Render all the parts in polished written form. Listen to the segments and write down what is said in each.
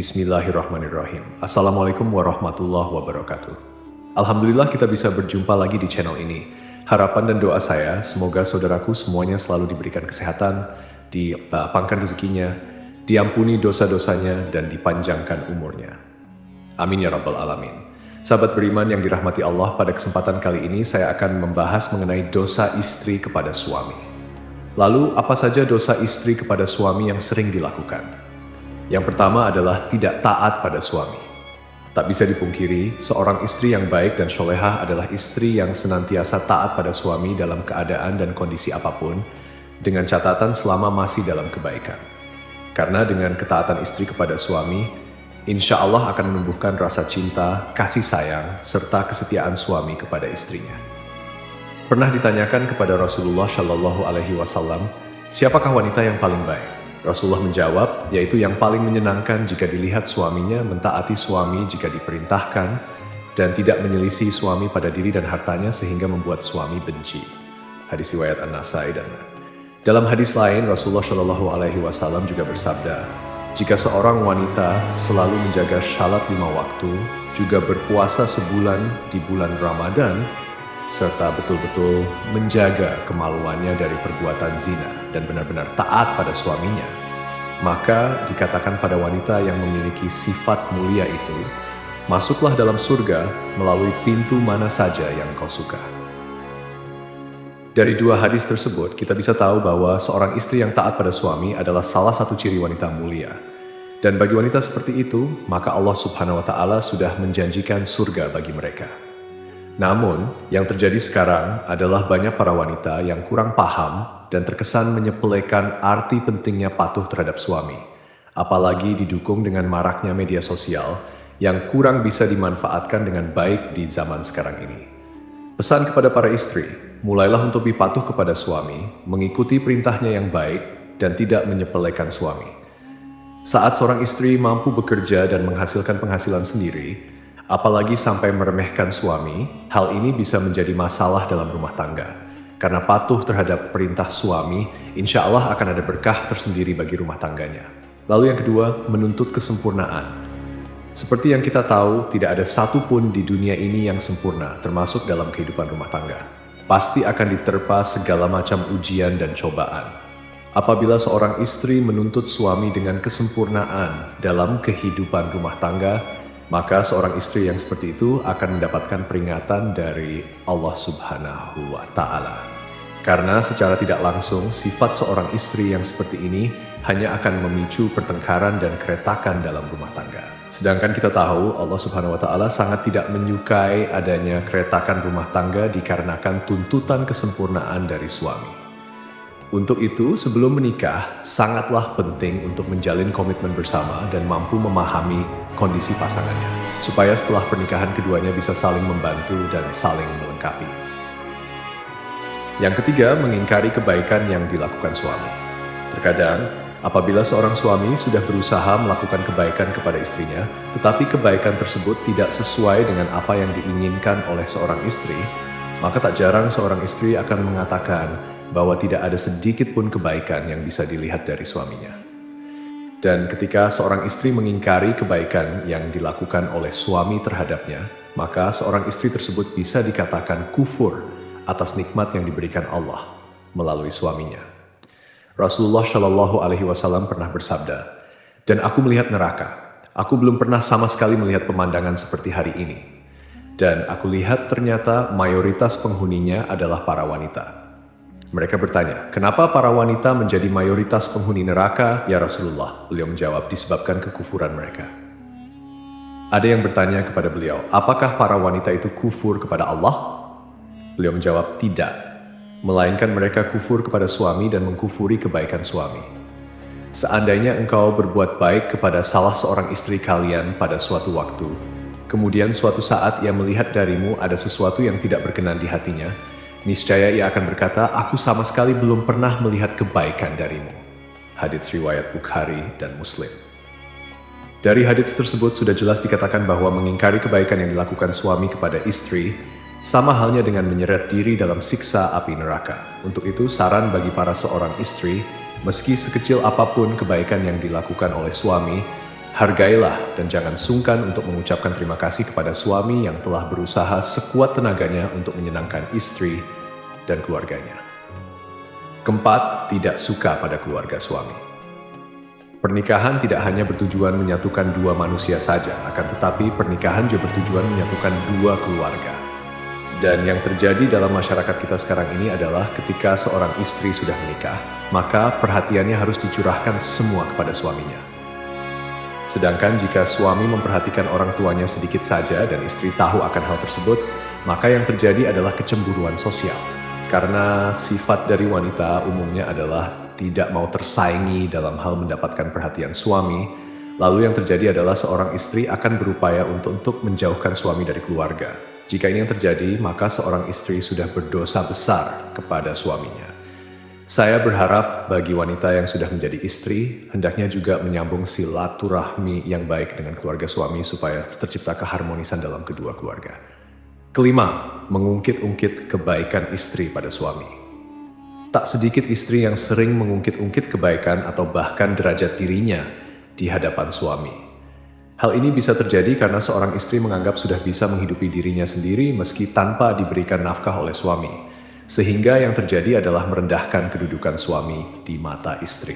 Bismillahirrahmanirrahim. Assalamualaikum warahmatullahi wabarakatuh. Alhamdulillah kita bisa berjumpa lagi di channel ini. Harapan dan doa saya, semoga saudaraku semuanya selalu diberikan kesehatan, dilapangkan rezekinya, diampuni dosa-dosanya, dan dipanjangkan umurnya. Amin ya rabbal alamin. Sahabat beriman yang dirahmati Allah, pada kesempatan kali ini saya akan membahas mengenai dosa istri kepada suami. Lalu, apa saja dosa istri kepada suami yang sering dilakukan? Yang pertama adalah tidak taat pada suami. Tak bisa dipungkiri, seorang istri yang baik dan solehah adalah istri yang senantiasa taat pada suami dalam keadaan dan kondisi apapun, dengan catatan selama masih dalam kebaikan. Karena dengan ketaatan istri kepada suami, insya Allah akan menumbuhkan rasa cinta, kasih sayang, serta kesetiaan suami kepada istrinya. Pernah ditanyakan kepada Rasulullah Shallallahu Alaihi Wasallam, siapakah wanita yang paling baik? Rasulullah menjawab, yaitu yang paling menyenangkan jika dilihat suaminya mentaati suami jika diperintahkan dan tidak menyelisih suami pada diri dan hartanya sehingga membuat suami benci. Hadis riwayat An-Nasai dan dalam hadis lain Rasulullah Shallallahu Alaihi Wasallam juga bersabda, jika seorang wanita selalu menjaga salat 5 waktu, juga berpuasa sebulan di bulan Ramadan, serta betul-betul menjaga kemaluannya dari perbuatan zina dan benar-benar taat pada suaminya, maka dikatakan pada wanita yang memiliki sifat mulia itu, masuklah dalam surga melalui pintu mana saja yang kau suka. Dari dua hadis tersebut, kita bisa tahu bahwa seorang istri yang taat pada suami adalah salah satu ciri wanita mulia. Dan bagi wanita seperti itu, maka Allah Subhanahu wa Ta'ala sudah menjanjikan surga bagi mereka. Namun, yang terjadi sekarang adalah banyak para wanita yang kurang paham dan terkesan menyepelekan arti pentingnya patuh terhadap suami, apalagi didukung dengan maraknya media sosial yang kurang bisa dimanfaatkan dengan baik di zaman sekarang ini. Pesan kepada para istri, mulailah untuk patuh kepada suami, mengikuti perintahnya yang baik, dan tidak menyepelekan suami. Saat seorang istri mampu bekerja dan menghasilkan penghasilan sendiri, apalagi sampai meremehkan suami, hal ini bisa menjadi masalah dalam rumah tangga. Karena patuh terhadap perintah suami, insya Allah akan ada berkah tersendiri bagi rumah tangganya. Lalu yang kedua, menuntut kesempurnaan. Seperti yang kita tahu, tidak ada satupun di dunia ini yang sempurna, termasuk dalam kehidupan rumah tangga. Pasti akan diterpa segala macam ujian dan cobaan. Apabila seorang istri menuntut suami dengan kesempurnaan dalam kehidupan rumah tangga, maka seorang istri yang seperti itu akan mendapatkan peringatan dari Allah Subhanahu wa Ta'ala. Karena secara tidak langsung, sifat seorang istri yang seperti ini hanya akan memicu pertengkaran dan keretakan dalam rumah tangga. Sedangkan kita tahu Allah Subhanahu wa Ta'ala sangat tidak menyukai adanya keretakan rumah tangga dikarenakan tuntutan kesempurnaan dari suami. Untuk itu, sebelum menikah, sangatlah penting untuk menjalin komitmen bersama dan mampu memahami kondisi pasangannya, supaya setelah pernikahan keduanya bisa saling membantu dan saling melengkapi. Yang ketiga, mengingkari kebaikan yang dilakukan suami. Terkadang, apabila seorang suami sudah berusaha melakukan kebaikan kepada istrinya, tetapi kebaikan tersebut tidak sesuai dengan apa yang diinginkan oleh seorang istri, maka tak jarang seorang istri akan mengatakan bahwa tidak ada sedikit pun kebaikan yang bisa dilihat dari suaminya. Dan ketika seorang istri mengingkari kebaikan yang dilakukan oleh suami terhadapnya, maka seorang istri tersebut bisa dikatakan kufur atas nikmat yang diberikan Allah melalui suaminya. Rasulullah Shallallahu Alaihi Wasallam pernah bersabda, dan aku melihat neraka. Aku belum pernah sama sekali melihat pemandangan seperti hari ini. Dan aku lihat ternyata mayoritas penghuninya adalah para wanita. Mereka bertanya, kenapa para wanita menjadi mayoritas penghuni neraka, ya Rasulullah? Beliau menjawab, disebabkan kekufuran mereka. Ada yang bertanya kepada beliau, apakah para wanita itu kufur kepada Allah? Beliau menjawab, tidak. Melainkan mereka kufur kepada suami dan mengkufuri kebaikan suami. Seandainya engkau berbuat baik kepada salah seorang istri kalian pada suatu waktu, kemudian suatu saat ia melihat darimu ada sesuatu yang tidak berkenan di hatinya, niscaya ia akan berkata, aku sama sekali belum pernah melihat kebaikan darimu. Hadits riwayat Bukhari dan Muslim. Dari hadits tersebut sudah jelas dikatakan bahwa mengingkari kebaikan yang dilakukan suami kepada istri sama halnya dengan menyeret diri dalam siksa api neraka. Untuk itu, saran bagi para seorang istri, meski sekecil apapun kebaikan yang dilakukan oleh suami, Hargailah dan jangan sungkan untuk mengucapkan terima kasih kepada suami yang telah berusaha sekuat tenaganya untuk menyenangkan istri dan keluarganya. Keempat, tidak suka pada keluarga suami. Pernikahan tidak hanya bertujuan menyatukan dua manusia saja, akan tetapi pernikahan juga bertujuan menyatukan dua keluarga. Dan yang terjadi dalam masyarakat kita sekarang ini adalah ketika seorang istri sudah menikah, maka perhatiannya harus dicurahkan semua kepada suaminya. Sedangkan jika suami memperhatikan orang tuanya sedikit saja dan istri tahu akan hal tersebut, maka yang terjadi adalah kecemburuan sosial. Karena sifat dari wanita umumnya adalah tidak mau tersaingi dalam hal mendapatkan perhatian suami, lalu yang terjadi adalah seorang istri akan berupaya untuk menjauhkan suami dari keluarga. Jika ini yang terjadi, maka seorang istri sudah berdosa besar kepada suaminya. Saya berharap bagi wanita yang sudah menjadi istri, hendaknya juga menyambung silaturahmi yang baik dengan keluarga suami supaya tercipta keharmonisan dalam kedua keluarga. Kelima, mengungkit-ungkit kebaikan istri pada suami. Tak sedikit istri yang sering mengungkit-ungkit kebaikan atau bahkan derajat dirinya di hadapan suami. Hal ini bisa terjadi karena seorang istri menganggap sudah bisa menghidupi dirinya sendiri meski tanpa diberikan nafkah oleh suami. Sehingga yang terjadi adalah merendahkan kedudukan suami di mata istri.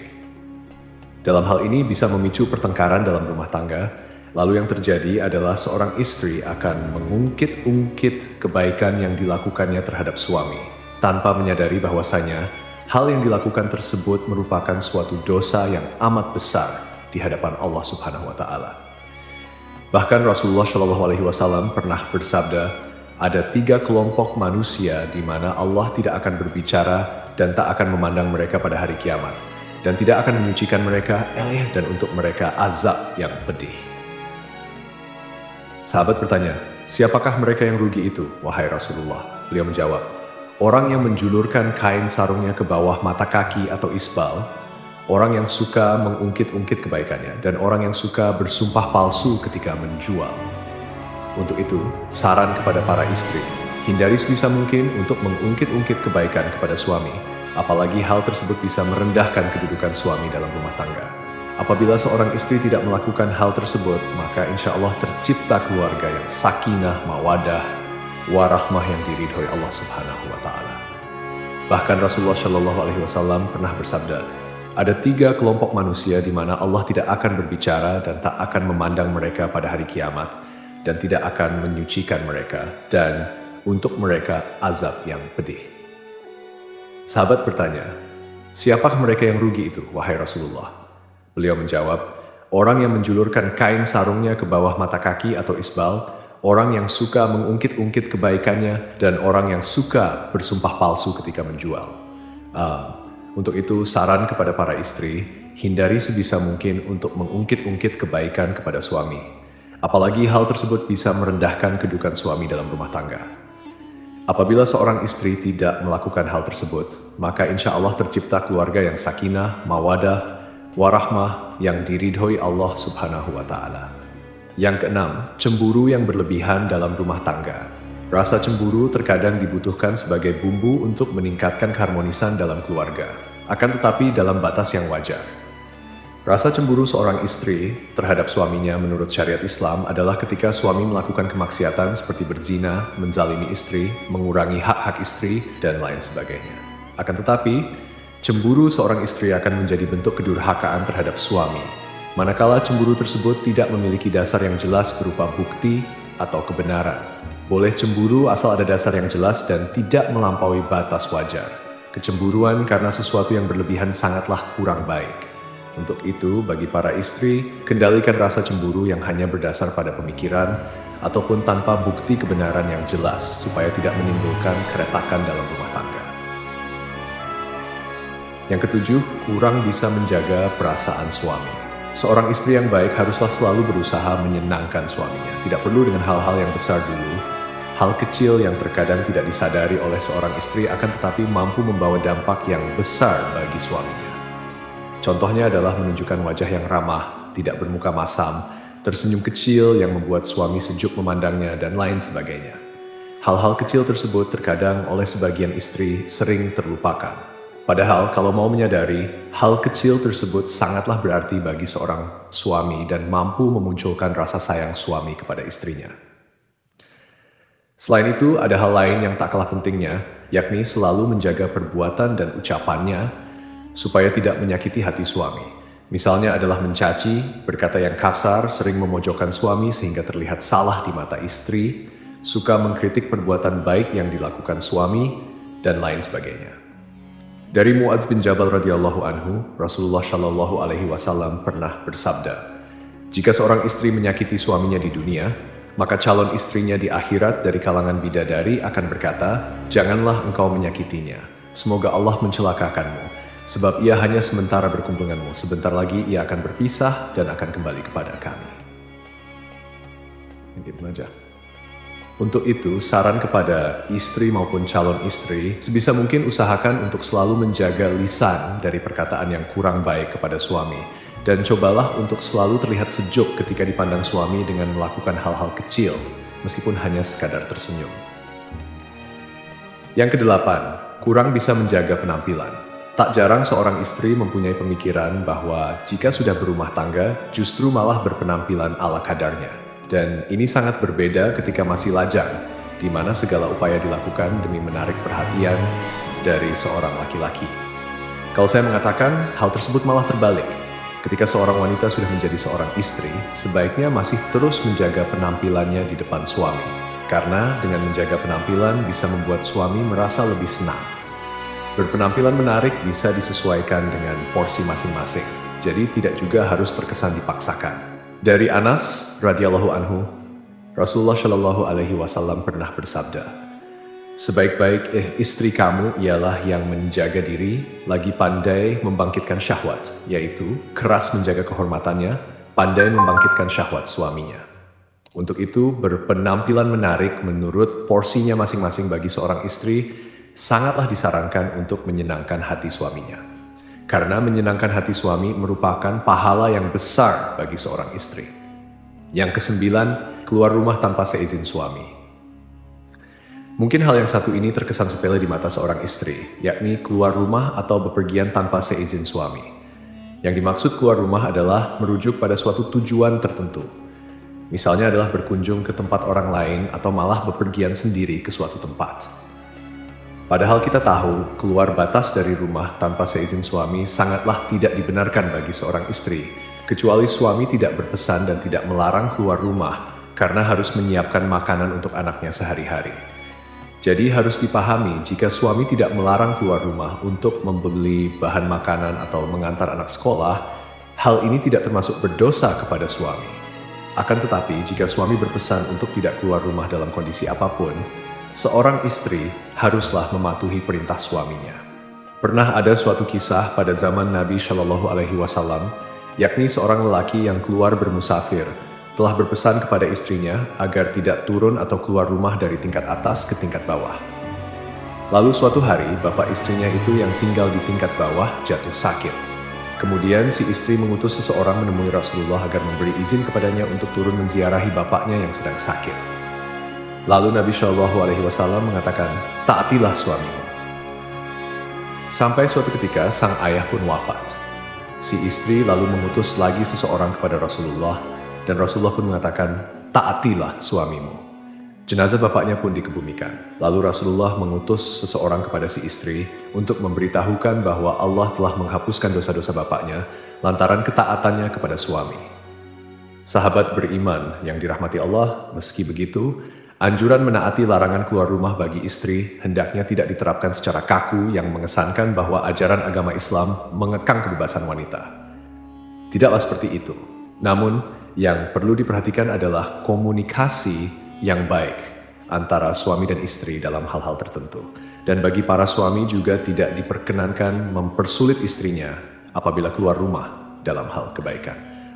Dalam hal ini bisa memicu pertengkaran dalam rumah tangga, lalu yang terjadi adalah seorang istri akan mengungkit-ungkit kebaikan yang dilakukannya terhadap suami, tanpa menyadari bahwasanya hal yang dilakukan tersebut merupakan suatu dosa yang amat besar di hadapan Allah Subhanahu wa Ta'ala. Bahkan Rasulullah Shallallahu Alaihi Wasallam pernah bersabda, ada 3 kelompok manusia di mana Allah tidak akan berbicara dan tak akan memandang mereka pada hari kiamat, dan tidak akan menyucikan mereka, dan untuk mereka azab yang pedih. Sahabat bertanya, siapakah mereka yang rugi itu, wahai Rasulullah? Beliau menjawab, orang yang menjulurkan kain sarungnya ke bawah mata kaki atau isbal, orang yang suka mengungkit-ungkit kebaikannya, dan orang yang suka bersumpah palsu ketika menjual. Untuk itu, saran kepada para istri, hindari sebisa mungkin untuk mengungkit-ungkit kebaikan kepada suami, apalagi hal tersebut bisa merendahkan kedudukan suami dalam rumah tangga. Apabila seorang istri tidak melakukan hal tersebut, maka insya Allah tercipta keluarga yang sakinah, mawadah, warahmah yang diridhoi Allah Subhanahu wa Ta'ala. Bahkan Rasulullah Shallallahu Alaihi Wasallam pernah bersabda, ada 3 kelompok manusia di mana Allah tidak akan berbicara dan tak akan memandang mereka pada hari kiamat, dan tidak akan menyucikan mereka, dan untuk mereka azab yang pedih. Sahabat bertanya, siapakah mereka yang rugi itu, wahai Rasulullah? Beliau menjawab, orang yang menjulurkan kain sarungnya ke bawah mata kaki atau isbal, orang yang suka mengungkit-ungkit kebaikannya, dan orang yang suka bersumpah palsu ketika menjual. Untuk itu, saran kepada para istri, hindari sebisa mungkin untuk mengungkit-ungkit kebaikan kepada suami. Apalagi hal tersebut bisa merendahkan kedudukan suami dalam rumah tangga. Apabila seorang istri tidak melakukan hal tersebut, maka insya Allah tercipta keluarga yang sakinah, mawadah, warahmah yang diridhoi Allah Subhanahu wa Ta'ala. Yang keenam, cemburu yang berlebihan dalam rumah tangga. Rasa cemburu terkadang dibutuhkan sebagai bumbu untuk meningkatkan keharmonisan dalam keluarga, akan tetapi dalam batas yang wajar. Rasa cemburu seorang istri terhadap suaminya menurut syariat Islam adalah ketika suami melakukan kemaksiatan seperti berzina, menzalimi istri, mengurangi hak-hak istri, dan lain sebagainya. Akan tetapi, cemburu seorang istri akan menjadi bentuk kedurhakaan terhadap suami, manakala cemburu tersebut tidak memiliki dasar yang jelas berupa bukti atau kebenaran. Boleh cemburu asal ada dasar yang jelas dan tidak melampaui batas wajar. Kecemburuan karena sesuatu yang berlebihan sangatlah kurang baik. Untuk itu, bagi para istri, kendalikan rasa cemburu yang hanya berdasar pada pemikiran ataupun tanpa bukti kebenaran yang jelas supaya tidak menimbulkan keretakan dalam rumah tangga. Yang ketujuh, kurang bisa menjaga perasaan suami. Seorang istri yang baik haruslah selalu berusaha menyenangkan suaminya. Tidak perlu dengan hal-hal yang besar dulu. Hal kecil yang terkadang tidak disadari oleh seorang istri akan tetapi mampu membawa dampak yang besar bagi suaminya. Contohnya adalah menunjukkan wajah yang ramah, tidak bermuka masam, tersenyum kecil yang membuat suami sejuk memandangnya, dan lain sebagainya. Hal-hal kecil tersebut terkadang oleh sebagian istri sering terlupakan. Padahal kalau mau menyadari, hal kecil tersebut sangatlah berarti bagi seorang suami dan mampu memunculkan rasa sayang suami kepada istrinya. Selain itu, ada hal lain yang tak kalah pentingnya, yakni selalu menjaga perbuatan dan ucapannya supaya tidak menyakiti hati suami. Misalnya adalah mencaci, berkata yang kasar, sering memojokkan suami sehingga terlihat salah di mata istri, suka mengkritik perbuatan baik yang dilakukan suami, dan lain sebagainya. Dari Muadz bin Jabal radhiyallahu anhu, Rasulullah shallallahu alaihi wasallam pernah bersabda, "Jika seorang istri menyakiti suaminya di dunia, maka calon istrinya di akhirat dari kalangan bidadari akan berkata, 'Janganlah engkau menyakitinya. Semoga Allah mencelakakanmu, sebab ia hanya sementara berkumpul denganmu. Sebentar lagi ia akan berpisah dan akan kembali kepada kami.'" Gitu aja. Untuk itu, saran kepada istri maupun calon istri, sebisa mungkin usahakan untuk selalu menjaga lisan dari perkataan yang kurang baik kepada suami. Dan cobalah untuk selalu terlihat sejuk ketika dipandang suami dengan melakukan hal-hal kecil, meskipun hanya sekadar tersenyum. Yang kedelapan, kurang bisa menjaga penampilan. Tak jarang seorang istri mempunyai pemikiran bahwa jika sudah berumah tangga, justru malah berpenampilan ala kadarnya. Dan ini sangat berbeda ketika masih lajang, di mana segala upaya dilakukan demi menarik perhatian dari seorang laki-laki. Kalau saya mengatakan, hal tersebut malah terbalik. Ketika seorang wanita sudah menjadi seorang istri, sebaiknya masih terus menjaga penampilannya di depan suami. Karena dengan menjaga penampilan bisa membuat suami merasa lebih senang. Berpenampilan menarik bisa disesuaikan dengan porsi masing-masing, jadi tidak juga harus terkesan dipaksakan. Dari Anas radhiyallahu anhu, Rasulullah shallallahu alaihi wasallam pernah bersabda, "Sebaik-baik istri kamu ialah yang menjaga diri, lagi pandai membangkitkan syahwat, yaitu keras menjaga kehormatannya, pandai membangkitkan syahwat suaminya." Untuk itu, berpenampilan menarik menurut porsinya masing-masing bagi seorang istri sangatlah disarankan untuk menyenangkan hati suaminya. Karena menyenangkan hati suami merupakan pahala yang besar bagi seorang istri. Yang kesembilan, keluar rumah tanpa seizin suami. Mungkin hal yang satu ini terkesan sepele di mata seorang istri, yakni keluar rumah atau bepergian tanpa seizin suami. Yang dimaksud keluar rumah adalah merujuk pada suatu tujuan tertentu. Misalnya adalah berkunjung ke tempat orang lain atau malah bepergian sendiri ke suatu tempat. Padahal kita tahu, keluar batas dari rumah tanpa seizin suami sangatlah tidak dibenarkan bagi seorang istri, kecuali suami tidak berpesan dan tidak melarang keluar rumah karena harus menyiapkan makanan untuk anaknya sehari-hari. Jadi harus dipahami jika suami tidak melarang keluar rumah untuk membeli bahan makanan atau mengantar anak sekolah, hal ini tidak termasuk berdosa kepada suami. Akan tetapi jika suami berpesan untuk tidak keluar rumah dalam kondisi apapun, seorang istri haruslah mematuhi perintah suaminya. Pernah ada suatu kisah pada zaman Nabi Shallallahu Alaihi Wasallam, yakni seorang lelaki yang keluar bermusafir, telah berpesan kepada istrinya agar tidak turun atau keluar rumah dari tingkat atas ke tingkat bawah. Lalu suatu hari, bapak istrinya itu yang tinggal di tingkat bawah jatuh sakit. Kemudian si istri mengutus seseorang menemui Rasulullah agar memberi izin kepadanya untuk turun menziarahi bapaknya yang sedang sakit. Lalu Nabi Shallallahu Alaihi Wasallam mengatakan, "Taatilah suamimu." Sampai suatu ketika sang ayah pun wafat. Si istri lalu mengutus lagi seseorang kepada Rasulullah, dan Rasulullah pun mengatakan, "Taatilah suamimu." Jenazah bapaknya pun dikebumikan. Lalu Rasulullah mengutus seseorang kepada si istri untuk memberitahukan bahwa Allah telah menghapuskan dosa-dosa bapaknya lantaran ketaatannya kepada suami. Sahabat beriman yang dirahmati Allah, meski begitu, anjuran menaati larangan keluar rumah bagi istri hendaknya tidak diterapkan secara kaku yang mengesankan bahwa ajaran agama Islam mengekang kebebasan wanita. Tidaklah seperti itu. Namun, yang perlu diperhatikan adalah komunikasi yang baik antara suami dan istri dalam hal-hal tertentu. Dan bagi para suami juga tidak diperkenankan mempersulit istrinya apabila keluar rumah dalam hal kebaikan.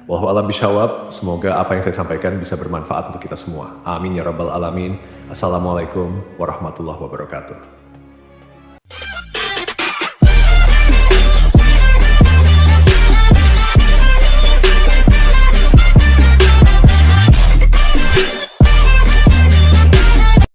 Wallahu a'lam bishawab, semoga apa yang saya sampaikan bisa bermanfaat untuk kita semua. Amin ya rabbal alamin. Assalamualaikum warahmatullahi wabarakatuh.